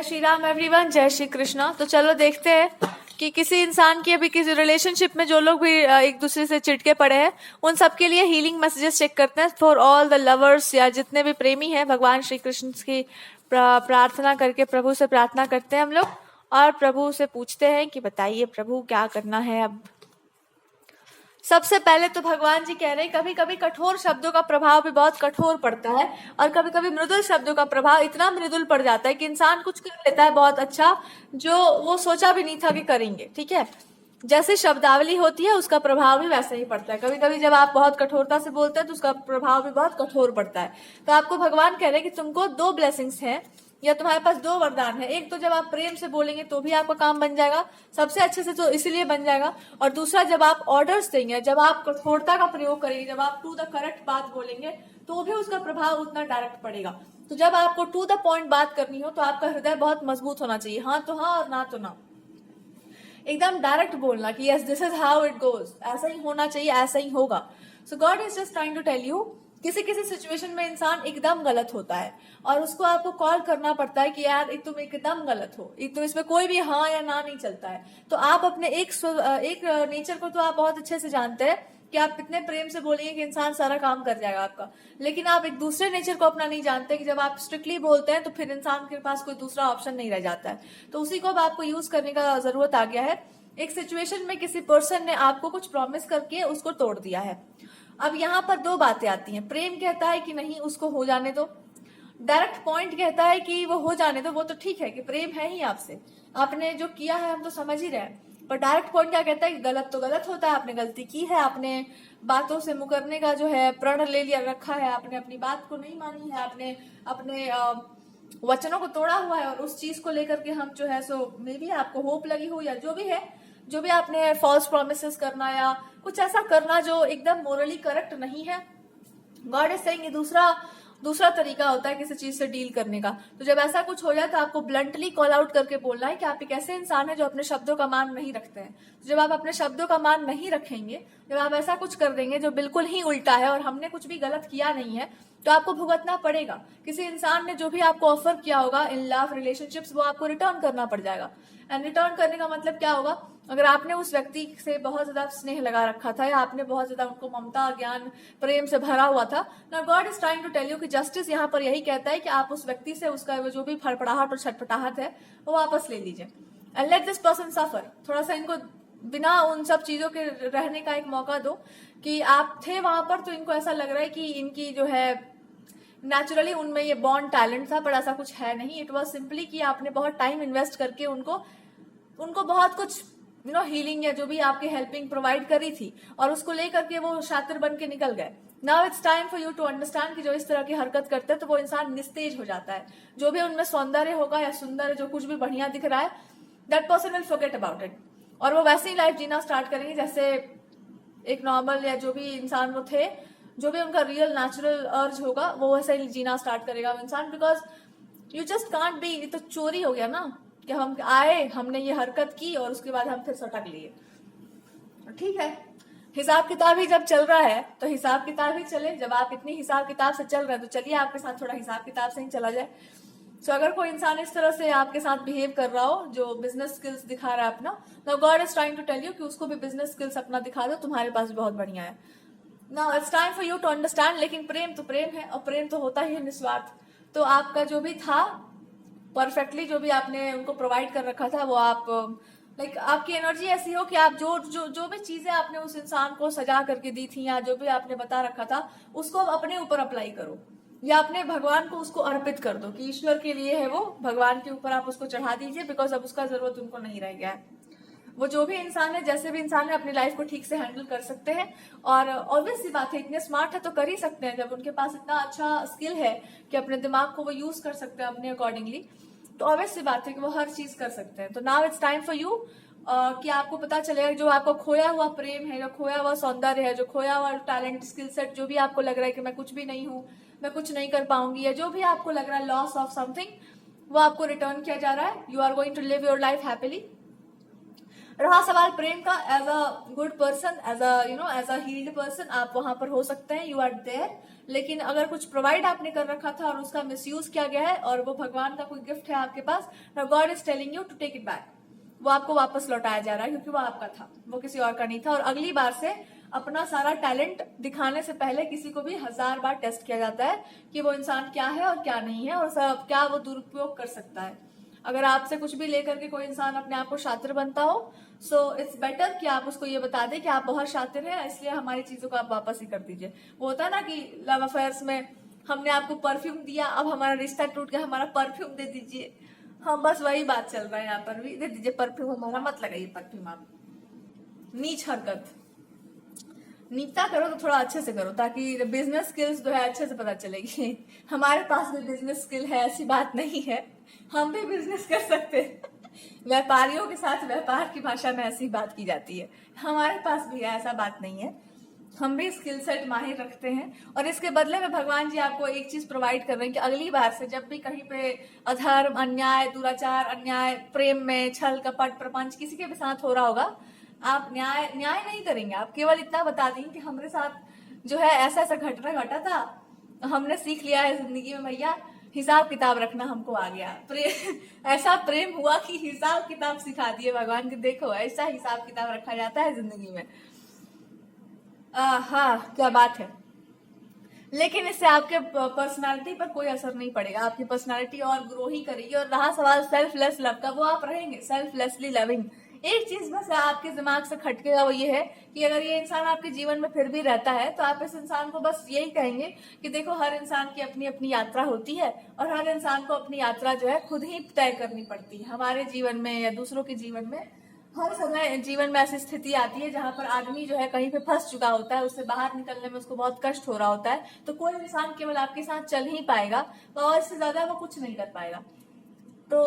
जय श्री राम एवरीवन, जय श्री कृष्णा। तो चलो देखते हैं कि किसी इंसान की अभी किसी रिलेशनशिप में जो लोग भी एक दूसरे से चिढ़के पड़े हैं उन सबके लिए हीलिंग मैसेजेस चेक करते हैं। फॉर ऑल द लवर्स या जितने भी प्रेमी हैं, भगवान श्री कृष्ण की प्रार्थना करके प्रभु से प्रार्थना करते हैं हम लोग और प्रभु से पूछते हैं कि बताइए प्रभु क्या करना है। अब सबसे पहले तो भगवान जी कह रहे हैं कभी कभी कठोर शब्दों का प्रभाव भी बहुत कठोर पड़ता है और कभी कभी मृदुल शब्दों का प्रभाव इतना मृदुल पड़ जाता है कि इंसान कुछ कर लेता है बहुत अच्छा जो वो सोचा भी नहीं था कि करेंगे। ठीक है, जैसे शब्दावली होती है उसका प्रभाव भी वैसा ही पड़ता है। कभी कभी जब आप बहुत कठोरता से बोलते हैं तो उसका प्रभाव भी बहुत कठोर पड़ता है। तो आपको भगवान कह रहे हैं कि तुमको 2 ब्लेसिंग्स हैं या तुम्हारे पास 2 वरदान है। एक तो जब आप प्रेम से बोलेंगे तो भी आपका काम बन जाएगा सबसे अच्छे से, तो इसलिए बन जाएगा। और दूसरा, जब आप ऑर्डर्स देंगे, जब आप कठोरता का प्रयोग करेंगे, जब आप टू द करेक्ट बात बोलेंगे तो भी उसका प्रभाव उतना डायरेक्ट पड़ेगा। तो जब आपको टू द पॉइंट बात करनी हो तो आपका हृदय बहुत मजबूत होना चाहिए। हाँ तो हाँ और ना तो ना, एकदम डायरेक्ट बोलना कि yes this is how it goes, ऐसा ही होना चाहिए, ऐसा ही होगा। So God is just trying to tell you किसी किसी सिचुएशन में इंसान एकदम गलत होता है और उसको आपको कॉल करना पड़ता है कि यार तुम एकदम गलत हो, तो इसमें कोई भी हाँ या ना नहीं चलता है। तो आप अपने एक नेचर को तो आप बहुत अच्छे से जानते हैं कि आप इतने प्रेम से बोलेंगे कि इंसान सारा काम कर जाएगा आपका, लेकिन आप एक दूसरे नेचर को अपना नहीं जानते कि जब आप स्ट्रिक्टली बोलते हैं तो फिर इंसान के पास कोई दूसरा ऑप्शन नहीं रह जाता है। तो उसी को अब आपको यूज करने का जरूरत आ गया है। एक सिचुएशन में किसी पर्सन ने आपको कुछ प्रॉमिस करके उसको तोड़ दिया है। अब यहाँ पर 2 बातें आती हैं। प्रेम कहता है कि नहीं उसको हो जाने दो, डायरेक्ट पॉइंट कहता है कि वो हो जाने दो। वो तो ठीक है कि प्रेम है ही आपसे, आपने जो किया है हम तो समझ ही रहे हैं, पर डायरेक्ट पॉइंट क्या कहता है कि गलत तो गलत होता है, आपने गलती की है, आपने बातों से मुकरने का जो है प्रण ले लिया रखा है, आपने अपनी बात को नहीं मानी है, आपने अपने वचनों को तोड़ा हुआ है। और उस चीज को लेकर के हम जो है सो मे बी आपको होप लगी हो या जो भी है, जो भी आपने फॉल्स प्रोमिसेस करना या कुछ ऐसा करना जो एकदम मोरली करेक्ट नहीं है, गॉड इज सेइंग दूसरा तरीका होता है किसी चीज से डील करने का। तो जब ऐसा कुछ हो जाए तो आपको ब्लंटली कॉल आउट करके बोलना है कि आप एक ऐसे इंसान है जो अपने शब्दों का मान नहीं रखते हैं। तो जब आप अपने शब्दों का मान नहीं रखेंगे, जब आप ऐसा कुछ कर देंगे जो बिल्कुल ही उल्टा है और हमने कुछ भी गलत किया नहीं है, तो आपको भुगतना पड़ेगा। किसी इंसान ने जो भी आपको ऑफर किया होगा इन लव रिलेशनशिप्स, वो आपको रिटर्न करना पड़ जाएगा। एंड रिटर्न करने का मतलब क्या होगा? अगर आपने उस व्यक्ति से बहुत ज्यादा स्नेह लगा रखा था या आपने बहुत ज्यादा उनको ममता ज्ञान प्रेम से भरा हुआ था, ना God is trying to tell you कि जस्टिस यहाँ पर यही कहता है कि आप उस व्यक्ति से उसका जो भी फड़फड़ाहट और छटपटाहट है वो वापस ले लीजिए and let this person suffer. थोड़ा सा इनको बिना उन सब चीजों के रहने का एक मौका दो कि आप थे वहां पर तो इनको ऐसा लग रहा है कि इनकी जो है नेचुरली उनमें ये बॉन्ड टैलेंट था, पर ऐसा कुछ है नहीं। इट वॉज सिंपली कि आपने बहुत टाइम इन्वेस्ट करके उनको बहुत कुछ हीलिंग या जो भी आपकी हेल्पिंग प्रोवाइड करी थी और उसको लेकर के वो शातिर बन के निकल गए। Now it's time for you to understand कि जो इस तरह की हरकत करते हैं तो वो इंसान निस्तेज हो जाता है। जो भी उनमें सौंदर्य होगा या सुंदर जो कुछ भी बढ़िया दिख रहा है, that person will forget about it और वो वैसे ही लाइफ जीना स्टार्ट करेंगे जैसे एक नॉर्मल या जो भी इंसान वो थे, जो भी उनका रियल नेचुरल अर्ज होगा वो वैसे ही जीना स्टार्ट करेगा वो इंसान। Because you just can't be, तो चोरी हो गया ना कि हम आए, हमने ये हरकत की और उसके बाद हम फिर सटक लिए। ठीक है, हिसाब किताब ही जब चल रहा है तो हिसाब किताब ही चले। जब आप इतनी हिसाब किताब से चल रहे हैं तो चलिए आपके साथ थोड़ा हिसाब किताब से ही चला जाए। सो अगर कोई इंसान इस तरह से आपके साथ बिहेव कर रहा हो जो बिजनेस स्किल्स दिखा रहा है अपना, now God is trying to tell you कि उसको भी बिजनेस स्किल्स अपना दिखा दो, तुम्हारे पास भी बहुत बढ़िया है। Now it's time for you to understand. लेकिन प्रेम तो प्रेम है और प्रेम तो होता ही है निस्वार्थ। तो आपका जो भी था परफेक्टली, जो भी आपने उनको प्रोवाइड कर रखा था, वो आप लाइक आपकी एनर्जी ऐसी हो कि आप जो भी चीजें आपने उस इंसान को सजा करके दी थी या जो भी आपने बता रखा था उसको अपने ऊपर अप्लाई करो या अपने भगवान को उसको अर्पित कर दो कि ईश्वर के लिए है वो, भगवान के ऊपर आप उसको चढ़ा दीजिए। बिकॉज अब उसका जरूरत उनको नहीं रह गया है। वो जो भी इंसान है, जैसे भी इंसान है, अपनी लाइफ को ठीक से हैंडल कर सकते हैं और ऑब्वियस सी बात है इतने स्मार्ट है तो कर ही सकते हैं। जब उनके पास इतना अच्छा स्किल है कि अपने दिमाग को वो यूज कर सकते हैं अपने अकॉर्डिंगली, तो ऑब्वियस सी बात है कि वो हर चीज कर सकते हैं। तो now it's time for you कि आपको पता चलेगा जो आपको खोया हुआ प्रेम है, जो खोया हुआ सौंदर्य है, जो खोया हुआ टैलेंट स्किल सेट, जो भी आपको लग रहा है कि मैं कुछ भी नहीं हूँ, मैं कुछ नहीं कर पाऊंगी, या जो भी आपको लग रहा है लॉस ऑफ समथिंग, वो आपको रिटर्न किया जा रहा है। You are going to live your life happily. रहा सवाल प्रेम का, as a good person, as a healed person आप वहां पर हो सकते हैं, यू आर देयर। लेकिन अगर कुछ प्रोवाइड आपने कर रखा था और उसका मिसयूज किया गया है और वो भगवान का कोई गिफ्ट है आपके पास, now God is telling you to take it back. वो आपको वापस लौटाया जा रहा है क्योंकि वो आपका था, वो किसी और का नहीं था। और अगली बार से अपना सारा टैलेंट दिखाने से पहले किसी को भी 1000 बार टेस्ट किया जाता है कि वो इंसान क्या है और क्या नहीं है, और सब क्या वो दुरुपयोग कर सकता है। अगर आपसे कुछ भी लेकर के कोई इंसान अपने आप को शातिर बनता हो, सो इट्स बेटर कि आप उसको ये बता दें कि आप बहुत शातिर हैं, इसलिए हमारी चीजों को आप वापस ही कर दीजिए। वो होता है ना कि लव अफेयर्स में हमने आपको परफ्यूम दिया, अब हमारा रिश्ता टूट गया, हमारा परफ्यूम दे दीजिए। हम बस वही बात चल रहा है यहाँ पर भी, दे दीजिए परफ्यूम हमारा, मत लगाइए परफ्यूम आप। नीच हरकत, नीचता करो तो थोड़ा अच्छे से करो ताकि बिजनेस स्किल्स जो है अच्छे से पता चलेगी। हमारे पास भी बिजनेस स्किल है, ऐसी बात नहीं है, हम भी बिजनेस कर सकते हैं। व्यापारियों के साथ व्यापार की भाषा में ऐसी बात की जाती है, हमारे पास भी है, ऐसा बात नहीं है, हम भी स्किल सेट माहिर रखते हैं। और इसके बदले में भगवान जी आपको एक चीज प्रोवाइड कर रहे हैं कि अगली बार से जब भी कहीं पे अधर्म, अन्याय, दुराचार, अन्याय, प्रेम में छल कपट प्रपंच किसी के भी साथ हो रहा होगा, आप न्याय नहीं करेंगे, आप केवल इतना बता देंगे कि हमारे साथ जो है ऐसा ऐसा घटना घटा था, हमने सीख लिया है जिंदगी में भैया, हिसाब किताब रखना हमको आ गया। ऐसा प्रेम हुआ कि हिसाब किताब सिखा दिए भगवान के, देखो ऐसा हिसाब किताब रखा जाता है जिंदगी में। हाँ, क्या बात है। लेकिन इससे आपके पर्सनालिटी पर कोई असर नहीं पड़ेगा, आपकी पर्सनालिटी और ग्रो ही करेगी। और रहा सवाल सेल्फलेस लव का, वो आप रहेंगे सेल्फलेसली लविंग। एक चीज बस आपके दिमाग से खटकेगा, वो ये है कि अगर ये इंसान आपके जीवन में फिर भी रहता है तो आप इस इंसान को बस यही कहेंगे कि देखो हर इंसान की अपनी अपनी यात्रा होती है और हर इंसान को अपनी यात्रा जो है खुद ही तय करनी पड़ती है। हमारे जीवन में या दूसरों के जीवन में हर समय जीवन में ऐसी स्थिति आती है जहां पर आदमी जो है कहीं पे फंस चुका होता है, उससे बाहर निकलने में उसको बहुत कष्ट हो रहा होता है, तो कोई इंसान केवल आपके साथ चल ही पाएगा और इससे ज्यादा वो कुछ नहीं कर पाएगा। तो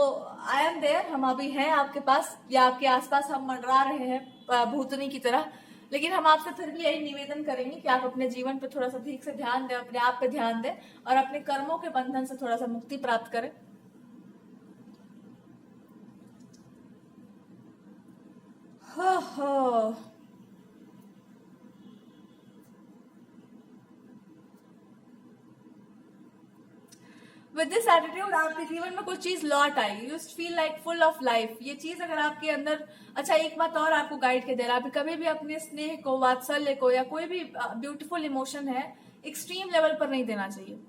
आई एम देयर, हम अभी हैं आपके पास या आपके आसपास, हम मंडरा रहे हैं भूतनी की तरह, लेकिन हम आपसे फिर भी यही निवेदन करेंगे कि आप अपने जीवन पे थोड़ा सा ठीक से ध्यान दें, अपने आप पे ध्यान दें और अपने कर्मों के बंधन से थोड़ा सा मुक्ति प्राप्त करें। हो विद दिस एटीट्यूड आपके जीवन में कुछ चीज लौट आएगी, you feel like full of life. ये चीज अगर आपके अंदर, अच्छा एक बात और आपको गाइड के दे रहा है, कभी भी अपने स्नेह को, वात्सल्य को या कोई भी ब्यूटीफुल इमोशन है एक्सट्रीम लेवल पर नहीं देना चाहिए।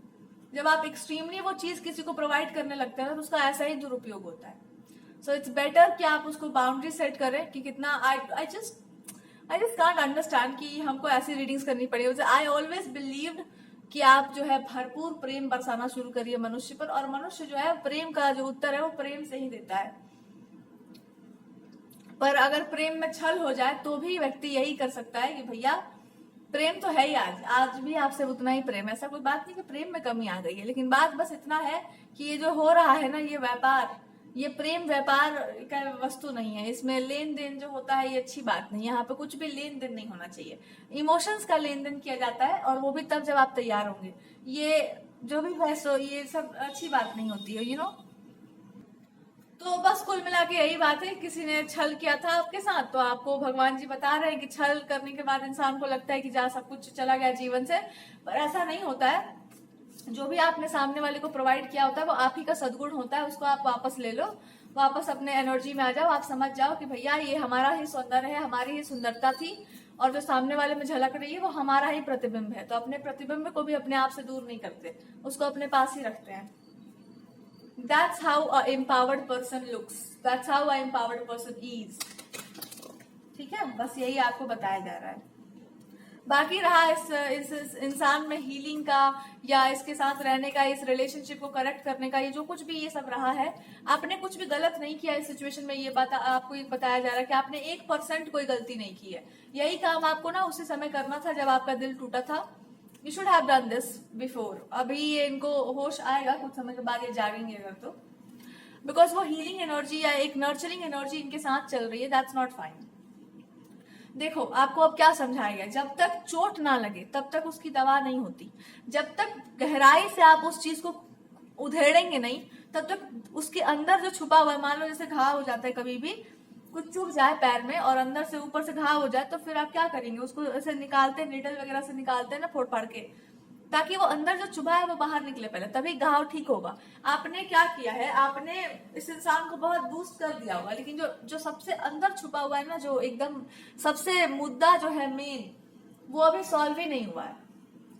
जब आप एक्सट्रीमली वो चीज किसी को प्रोवाइड करने लगते हैं तो उसका ऐसा ही दुरुपयोग होता है। सो इट्स बेटर कि आप उसको बाउंड्री सेट करें कि कितना। आई जस्ट कांट अंडरस्टैंड कि हमको ऐसी रीडिंग्स करनी पड़ी। आई ऑलवेज बिलीव्ड कि आप जो है भरपूर प्रेम बरसाना शुरू करिए मनुष्य पर, और मनुष्य जो है प्रेम का जो उत्तर है वो प्रेम से ही देता है। पर अगर प्रेम में छल हो जाए तो भी व्यक्ति यही कर सकता है कि भैया प्रेम तो है ही, आज भी आपसे उतना ही प्रेम, ऐसा कोई बात नहीं कि प्रेम में कमी आ गई है, लेकिन बात बस इतना है कि ये जो हो रहा है ना, ये व्यापार, ये प्रेम व्यापार का वस्तु नहीं है, इसमें लेन देन जो होता है ये अच्छी बात नहीं है। यहाँ पे कुछ भी लेन देन नहीं होना चाहिए, इमोशंस का लेन देन किया जाता है और वो भी तब जब आप तैयार होंगे। ये जो भी बहस, ये सब अच्छी बात नहीं होती है, यू नो। तो बस कुल मिला के यही बात है, किसी ने छल किया था आपके साथ तो आपको भगवान जी बता रहे हैं कि छल करने के बाद इंसान को लगता है कि जा सब कुछ चला गया जीवन से, पर ऐसा नहीं होता है। जो भी आपने सामने वाले को प्रोवाइड किया होता है वो आप ही का सद्गुण होता है, उसको आप वापस ले लो, वापस अपने एनर्जी में आ जाओ, आप समझ जाओ कि भैया ये हमारा ही सौंदर्य है, हमारी ही सुंदरता थी, और जो सामने वाले में झलक रही है वो हमारा ही प्रतिबिंब है। तो अपने प्रतिबिंब को भी अपने आप से दूर नहीं करते, उसको अपने पास ही रखते हैं। That's how a empowered person looks. That's how a empowered person is. ठीक है, बस यही आपको बताया जा रहा है। बाकी रहा इस इंसान में हीलिंग का या इसके साथ रहने का, इस रिलेशनशिप को करेक्ट करने का, ये जो कुछ भी ये सब रहा है, आपने कुछ भी गलत नहीं किया इस सिचुएशन में। ये बात आपको ये बताया जा रहा है कि आपने 1% कोई गलती नहीं की है। यही काम आपको ना उसी समय करना था जब आपका दिल टूटा था। You should have done this before. अभी ये इनको होश आएगा कुछ समय के बाद, ये जागेंगे अगर तो, बिकॉज वो हीलिंग एनर्जी या एक नर्चरिंग एनर्जी इनके साथ चल रही है। That's not fine. देखो आपको अब क्या समझाएगा, जब तक चोट ना लगे तब तक उसकी दवा नहीं होती, जब तक गहराई से आप उस चीज को उधेड़ेंगे नहीं तब तक उसके अंदर जो छुपा हुआ है, मान लो जैसे घाव हो जाता है, कभी भी कुछ चुभ जाए पैर में और अंदर से ऊपर से घाव हो जाए तो फिर आप क्या करेंगे, उसको ऐसे निकालते हैं, नीडल वगैरह से निकालते हैं ना, फोड़ फाड़ के, ताकि वो अंदर जो चुभा है वो बाहर निकले पहले, तभी घाव ठीक होगा। आपने क्या किया है, आपने इस इंसान को बहुत बूस्ट कर दिया होगा, लेकिन जो जो सबसे अंदर छुपा हुआ है ना, जो एकदम सबसे मुद्दा जो है मेन, वो अभी सॉल्व ही नहीं हुआ है।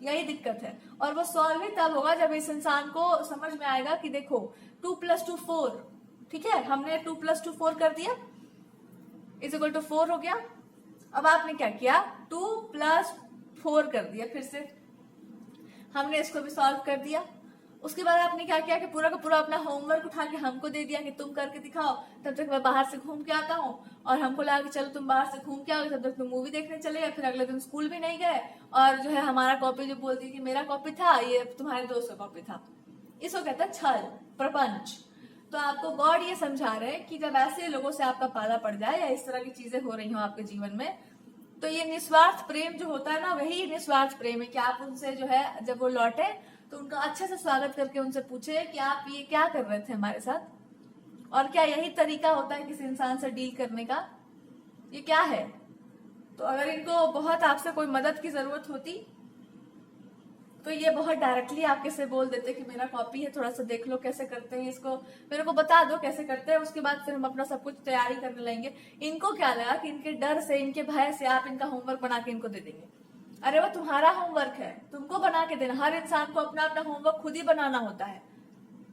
यही दिक्कत है। और वो सॉल्व ही तब होगा जब इस इंसान को समझ में आएगा कि देखो 2 + 2 4, ठीक है, हमने 2 + 2 4 कर दिया, = 4 हो गया। अब आपने क्या किया, 2 + 4 कर दिया, फिर से हमने इसको भी सॉल्व कर दिया। उसके बाद आपने क्या किया कि पूरा का पूरा अपना होमवर्क उठा के हमको दे दिया कि तुम करके दिखाओ, तब तक मैं बाहर से घूम के आता हूँ। और हमको लगा कि चलो तुम बाहर से घूम के आओगे, तब तक तुम मूवी देखने चले गए, फिर अगले दिन स्कूल भी नहीं गए, और जो है हमारा कॉपी जो बोलती कि मेरा कॉपी था, ये तुम्हारे दोस्त का कॉपी था। इसको कहता है छल, प्रपंच। तो आपको गॉड ये समझा रहे हैं कि जब ऐसे लोगों से आपका पाला पड़ जाए या इस तरह की चीजें हो रही हो आपके जीवन में, तो ये निस्वार्थ प्रेम जो होता है ना, वही निस्वार्थ प्रेम है कि आप उनसे जो है जब वो लौटे तो उनका अच्छे से स्वागत करके उनसे पूछे कि आप ये क्या कर रहे थे हमारे साथ, और क्या यही तरीका होता है किसी इंसान से डील करने का, ये क्या है। तो अगर इनको बहुत आपसे कोई मदद की जरूरत होती तो ये बहुत डायरेक्टली आपके से बोल देते कि मेरा कॉपी है, थोड़ा सा देख लो कैसे करते हैं इसको, मेरे को बता दो कैसे करते हैं, उसके बाद फिर हम अपना सब कुछ तैयारी करने लगेंगे। इनको क्या लगा कि इनके डर से, इनके भय से आप इनका होमवर्क बना के इनको दे देंगे। अरे वो तुम्हारा होमवर्क है, तुमको बना के देना। हर इंसान को अपना अपना होमवर्क खुद ही बनाना होता है,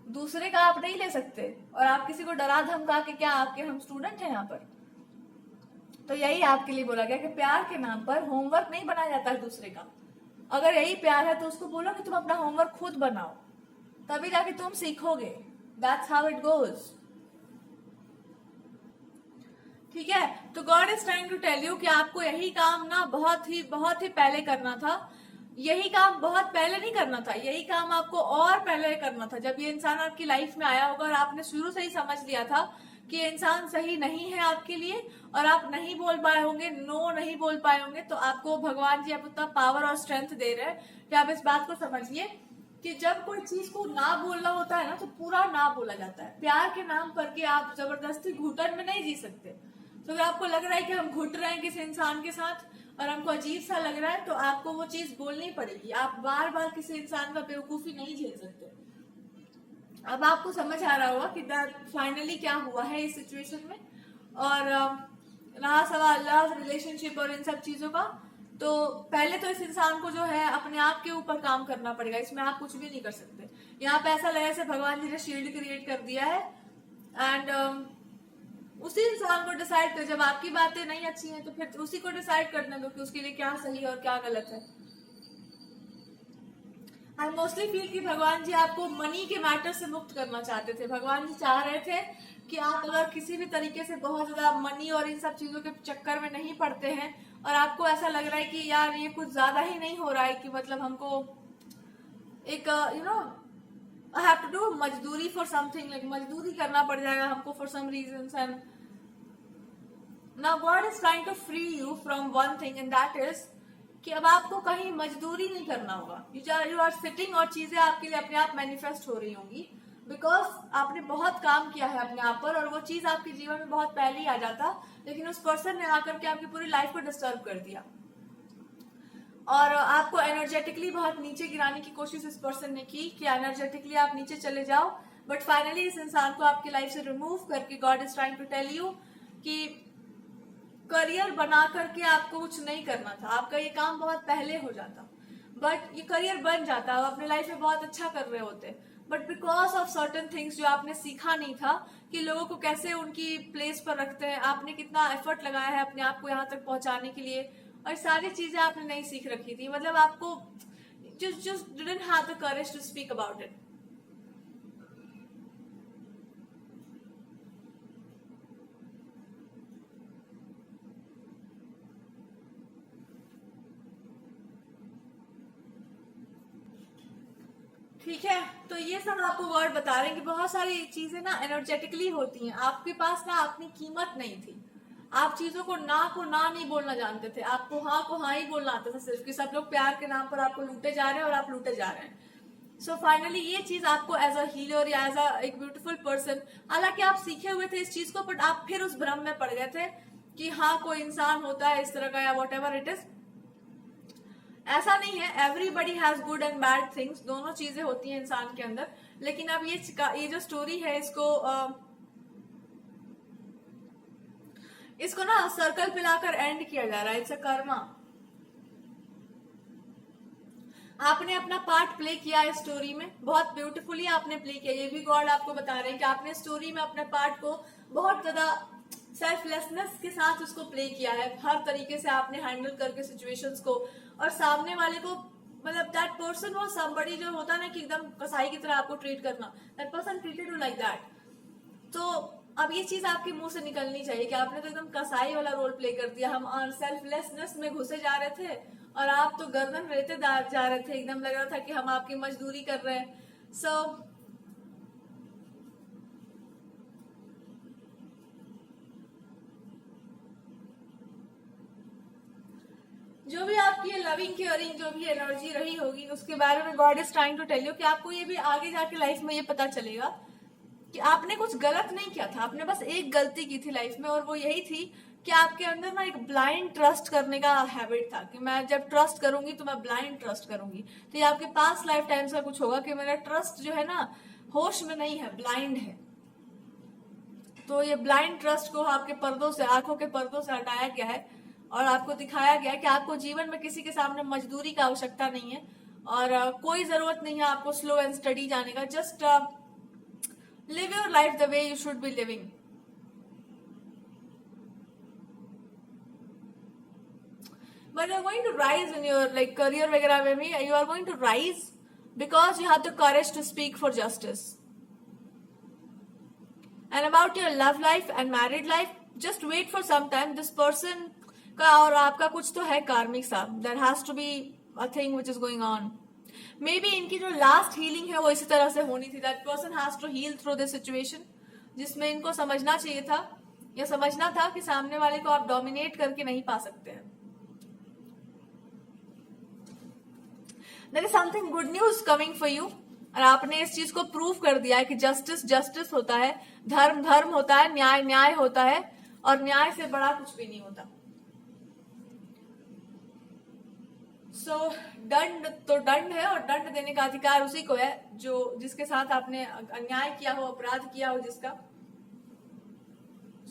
दूसरे का आप नहीं ले सकते। और आप किसी को डरा धमका के क्या, आपके हम स्टूडेंट हैं यहाँ पर। तो यही आपके लिए बोला गया कि प्यार के नाम पर होमवर्क नहीं बनाया जाता है दूसरे का। अगर यही प्यार है तो उसको बोलो कि तुम अपना होमवर्क खुद बनाओ, तभी जाके तुम सीखोगे। दैट्स हाउ इट गोज, ठीक है। तो God is trying to tell you कि आपको यही काम ना बहुत ही पहले करना था। यही काम बहुत पहले नहीं करना था, यही काम आपको और पहले करना था। जब ये इंसान आपकी लाइफ में आया होगा और आपने शुरू से ही समझ लिया था कि ये इंसान सही नहीं है आपके लिए, और आप नहीं बोल पाए होंगे, नो नहीं बोल पाए होंगे, तो आपको भगवान जी आप उतना पावर और स्ट्रेंथ दे रहे हैं कि आप इस बात को समझिए कि जब कोई चीज को ना बोलना होता है ना, तो पूरा ना बोला जाता है। प्यार के नाम पर के आप जबरदस्ती घुटन में नहीं जी सकते। तो अगर आपको लग रहा है कि हम घुट रहे हैं किसी इंसान के साथ और हमको अजीब सा लग रहा है, तो आपको वो चीज बोलनी पड़ेगी। आप बार बार किसी इंसान का बेवकूफी नहीं झेल सकते। अब आपको समझ आ रहा होगा कि फाइनली क्या हुआ है इस सिचुएशन में। और रहा सवाल लव, रिलेशनशिप और इन सब चीजों का, तो पहले तो इस इंसान को जो है अपने आप के ऊपर काम करना पड़ेगा। इसमें आप कुछ भी नहीं कर सकते। यहाँ पे ऐसा लगा जैसे भगवान जी ने शील्ड क्रिएट कर दिया है, एंड उसी इंसान को डिसाइड कर, जब आपकी बातें नहीं अच्छी हैं तो फिर उसी को डिसाइड करने दो कि उसके लिए क्या सही और क्या गलत है। आई मोस्टली फील कि भगवान जी आपको मनी के मैटर से मुक्त करना चाहते थे। भगवान जी चाह रहे थे कि आप अगर किसी भी तरीके से बहुत ज्यादा मनी और इन सब चीजों के चक्कर में नहीं पड़ते हैं, और आपको ऐसा लग रहा है कि यार ये कुछ ज्यादा ही नहीं हो रहा है, कि मतलब हमको एक आई हैव टू डू मजदूरी फॉर समथिंग, लाइक मजदूरी करना पड़ जाएगा हमको for some reasons, and now God is trying to free you from one thing, and that is कि अब आपको कहीं मजदूरी नहीं करना होगा। यू आर सिटिंग और चीजें आपके लिए अपने आप मैनिफेस्ट हो रही होंगी, बिकॉज आपने बहुत काम किया है अपने आप पर, और वो चीज आपके जीवन में बहुत पहले ही आ जाता, लेकिन उस पर्सन ने आकर के आपकी पूरी लाइफ को डिस्टर्ब कर दिया और आपको एनर्जेटिकली बहुत नीचे गिराने की कोशिश इस पर्सन ने की कि एनर्जेटिकली आप नीचे चले जाओ। बट फाइनली इस इंसान को आपकी लाइफ से रिमूव करके God is trying to tell you कि करियर बना करके आपको कुछ नहीं करना था। आपका ये काम बहुत पहले हो जाता, बट ये करियर बन जाता, आप अपने लाइफ में बहुत अच्छा कर रहे होते, but because of certain things जो आपने सीखा नहीं था कि लोगों को कैसे उनकी प्लेस पर रखते हैं, आपने कितना एफर्ट लगाया है अपने आप को यहाँ तक पहुंचाने के लिए, और सारी चीजें आपने नहीं सीख रखी थी। मतलब आपको just didn't have the courage to speak about it. ठीक है, तो ये सब आपको वर्ड बता रहे हैं कि बहुत सारी चीजें ना एनर्जेटिकली होती हैं। आपके पास ना अपनी कीमत नहीं थी, आप चीजों को ना नहीं बोलना जानते थे, आपको हाँ को हाँ ही बोलना आता था सिर्फ, कि सब लोग प्यार के नाम पर आपको लूटे जा रहे हैं और आप लूटे जा रहे हैं। सो फाइनली ये चीज आपको एज अ हीलर या एज अ एक ब्यूटीफुल पर्सन, हालांकि आप सीखे हुए थे इस चीज को, बट आप फिर उस भ्रम में पड़ गए थे कि हाँ कोई इंसान होता है इस तरह का या वॉट एवर इट इज, ऐसा नहीं है, everybody has good and bad things, दोनों चीजें होती हैं इंसान के अंदर। लेकिन अब ये जो स्टोरी है इसको ना सर्कल पिलाकर एंड किया जा रहा है। It's a Karma. आपने अपना पार्ट प्ले किया है स्टोरी में, बहुत ब्यूटीफुली आपने प्ले किया। ये भी गॉड आपको बता रहे हैं कि आपने स्टोरी में अपने पार्ट को बहुत ज्यादा सेल्फलेसनेस के साथ उसको प्ले किया है। हर तरीके से आपने हैंडल करके सिचुएशंस को, और सामने वाले को, मतलब दैट पर्सन वाज समबडी, जो होता है ना कि एकदम कसाई की तरह आपको ट्रीट करना, that person treated you like that. तो अब ये चीज आपके मुंह से निकलनी चाहिए कि आपने तो एकदम कसाई वाला रोल प्ले कर दिया। हम सेल्फलेसनेस में घुसे जा रहे थे और आप तो गर्दन रेते जा रहे थे, एकदम लग रहा था कि हम आपकी मजदूरी कर रहे हैं। सो जो भी आपकी लविंग केयरिंग जो भी एनर्जी रही होगी, उसके बारे में God is trying to tell you कि आपको ये भी आगे जाके लाइफ में ये पता चलेगा कि आपने कुछ गलत नहीं किया था। आपने बस एक गलती की थी लाइफ में, और वो यही थी कि आपके अंदर ना एक ब्लाइंड ट्रस्ट करने का हैबिट था कि मैं जब ट्रस्ट करूंगी तो मैं ब्लाइंड ट्रस्ट करूंगी। तो ये आपके पास लाइफ टाइम्स का कुछ होगा कि मेरा ट्रस्ट जो है ना होश में नहीं है, ब्लाइंड है। तो ये ब्लाइंड ट्रस्ट को आपके पर्दों से, आंखों के पर्दों से हटाया गया है और आपको दिखाया गया है कि आपको जीवन में किसी के सामने मजदूरी की आवश्यकता नहीं है, और कोई जरूरत नहीं है आपको स्लो एंड स्टडी जाने का। Just live your life the way you should be living. But you're going to rise in your like career वगैरह में भी, you are going to rise because you have the courage to speak for justice. And about your love life and married life, just wait for some time. This person का और आपका कुछ तो है कार्मिक सा, there has to be a thing which is going on. Maybe इनकी जो लास्ट हीलिंग है वो इसी तरह से होनी थी। That person has to heal through this situation, जिसमें इनको समझना चाहिए था या समझना था कि सामने वाले को आप डोमिनेट करके नहीं पा सकते हैं। There is something good news coming for you, और आपने इस चीज को प्रूव कर दिया है कि जस्टिस जस्टिस होता है, धर्म धर्म होता है, न्याय न्याय होता है, और न्याय से बड़ा कुछ भी नहीं होता। सो दंड तो दंड है, और दंड देने का अधिकार उसी को है जो जिसके साथ आपने अन्याय किया हो, अपराध किया हो जिसका।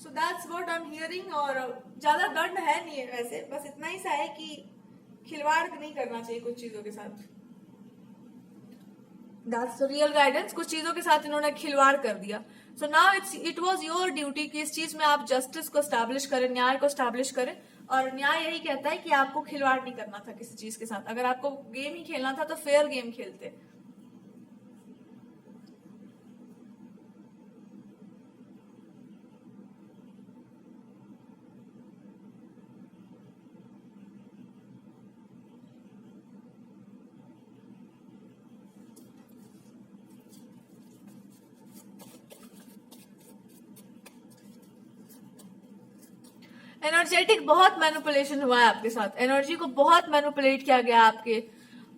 So that's what I am hearing. और ज्यादा दंड है नहीं है वैसे, बस इतना ही सा है कि खिलवाड़ नहीं करना चाहिए कुछ चीजों के साथ। That's real guidance. कुछ चीजों के साथ इन्होंने खिलवाड़ कर दिया। So now it was your duty कि इस चीज में आप जस्टिस को स्टैब्लिश करें, न्याय को स्टैब्लिश करें। और न्याय यही कहता है कि आपको खिलवाड़ नहीं करना था किसी चीज के साथ। अगर आपको गेम ही खेलना था तो फेयर गेम खेलते। एनर्जेटिक बहुत मैनिपुलेशन हुआ है आपके साथ, एनर्जी को बहुत मैनिपुलेट किया गया आपके,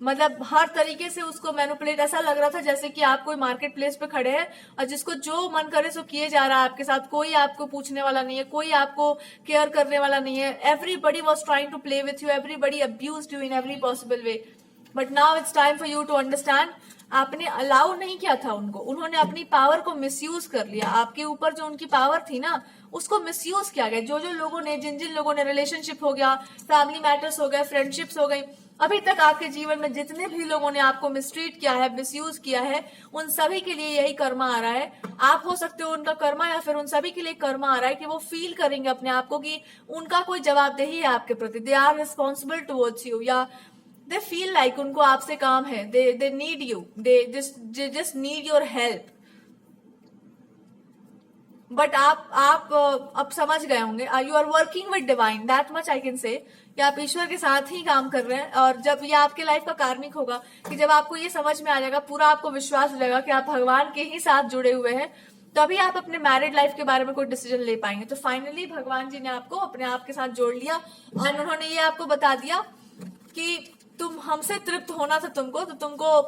मतलब हर तरीके से उसको मैनिपुलेट। ऐसा लग रहा था जैसे कि आप कोई मार्केट प्लेस पे खड़े हैं और जिसको जो मन करे सो किए जा रहा है आपके साथ। कोई आपको पूछने वाला नहीं है, कोई आपको केयर करने वाला नहीं है। Everybody was trying to play with you, everybody abused you in every possible way. But now it's time for you to understand, आपने अलाउ नहीं किया था उनको, उन्होंने अपनी पावर को मिसयूज कर लिया। आपके ऊपर जो उनकी पावर थी ना, उसको मिसयूज किया गया। जो जो लोगों ने, जिन जिन लोगों ने, रिलेशनशिप हो गया, फैमिली मैटर्स हो गए, फ्रेंडशिप्स हो गई, अभी तक आपके जीवन में जितने भी लोगों ने आपको मिसट्रीट किया है, मिसयूज किया है, उन सभी के लिए यही कर्मा आ रहा है। आप हो सकते हो उनका कर्मा, या फिर उन सभी के लिए कर्मा आ रहा है कि वो फील करेंगे अपने आप को कि उनका कोई जवाबदेही है आपके प्रति। They are responsible towards you, या दे फील लाइक उनको आपसे काम है। They need you, they just need your help. But आप अब समझ गए होंगे, you are working with divine, that much I can say, कि आप ईश्वर के साथ ही काम कर रहे हैं। और जब ये आपके लाइफ का कार्मिक होगा, कि जब आपको ये समझ में आ जाएगा, पूरा आपको विश्वास हो जाएगा कि आप भगवान के ही साथ जुड़े हुए हैं, तभी आप अपने मैरिड लाइफ के बारे में कोई डिसीजन ले पाएंगे। तो फाइनली भगवान जी ने आपको अपने आप के साथ जोड़ लिया, और उन्होंने ये आपको बता दिया कि तुम हमसे तृप्त होना था तुमको, तो तुमको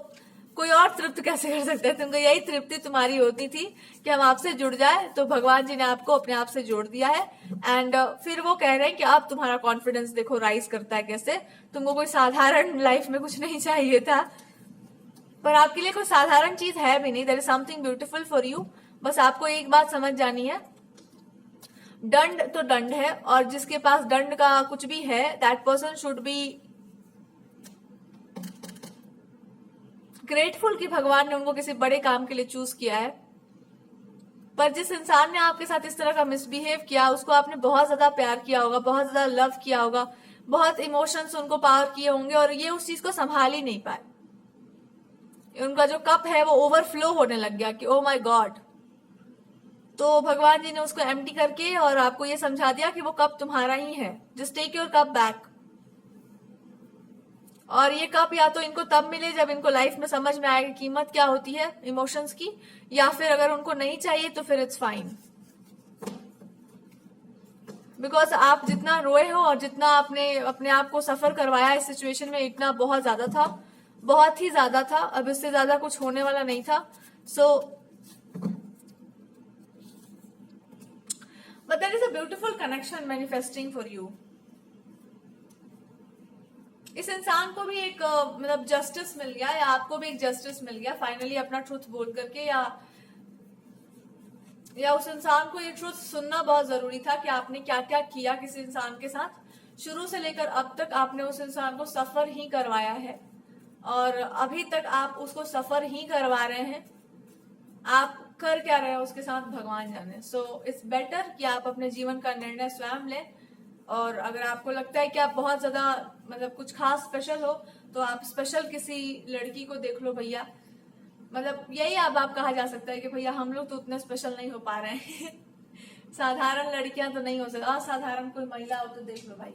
कोई और तृप्त कैसे कर सकता है? तुमको यही तृप्ति तुम्हारी होती थी कि हम आपसे जुड़ जाए, तो भगवान जी ने आपको अपने आप से जोड़ दिया है। एंड फिर वो कह रहे हैं कि अब तुम्हारा कॉन्फिडेंस देखो राइज करता है कैसे। तुमको कोई साधारण लाइफ में कुछ नहीं चाहिए था, पर आपके लिए कोई साधारण चीज है भी नहीं। There is something beautiful for you. बस आपको एक बात समझ जानी है, दंड तो दंड है, और जिसके पास दंड का कुछ भी है, that person should be grateful कि भगवान ने उनको किसी बड़े काम के लिए चूज किया है। पर जिस इंसान ने आपके साथ इस तरह का मिसबिहेव किया, उसको आपने बहुत ज्यादा प्यार किया होगा, बहुत ज्यादा लव किया होगा, बहुत इमोशंस उनको पार किए होंगे, और ये उस चीज को संभाल ही नहीं पाए। उनका जो कप है वो ओवरफ्लो होने लग गया कि ओ माय गॉड। तो भगवान जी ने उसको एम्प्टी करके और आपको ये समझा दिया कि वो कप तुम्हारा ही है, just take your cup back. और ये कप या तो इनको तब मिले जब इनको लाइफ में समझ में आए कि कीमत क्या होती है इमोशंस की, या फिर अगर उनको नहीं चाहिए तो फिर इट्स फाइन। बिकॉज आप जितना रोए हो और जितना आपने अपने आप को सफर करवाया इस सिचुएशन में, इतना बहुत ज्यादा था, बहुत ही ज्यादा था। अब इससे ज्यादा कुछ होने वाला नहीं था। So but there is a beautiful connection manifesting for you. इस इंसान को भी एक मतलब जस्टिस मिल गया, या आपको भी एक जस्टिस मिल गया फाइनली अपना ट्रूथ बोल करके, या उस इंसान को ये ट्रूथ सुनना बहुत जरूरी था कि आपने क्या क्या किया किसी इंसान के साथ। शुरू से लेकर अब तक आपने उस इंसान को सफर ही करवाया है, और अभी तक आप उसको सफर ही करवा रहे हैं। आप कर क्या रहे हो उसके साथ, भगवान जाने। सो इट्स बेटर कि आप अपने जीवन का निर्णय स्वयं लें। और अगर आपको लगता है कि आप बहुत ज्यादा मतलब कुछ खास स्पेशल हो, तो आप स्पेशल किसी लड़की को देख लो भैया। मतलब यही अब आप कहा जा सकता है कि भैया हम लोग तो उतने स्पेशल नहीं हो पा रहे हैं साधारण लड़कियां तो नहीं हो सकती, असाधारण कोई महिला हो तो देख लो भाई।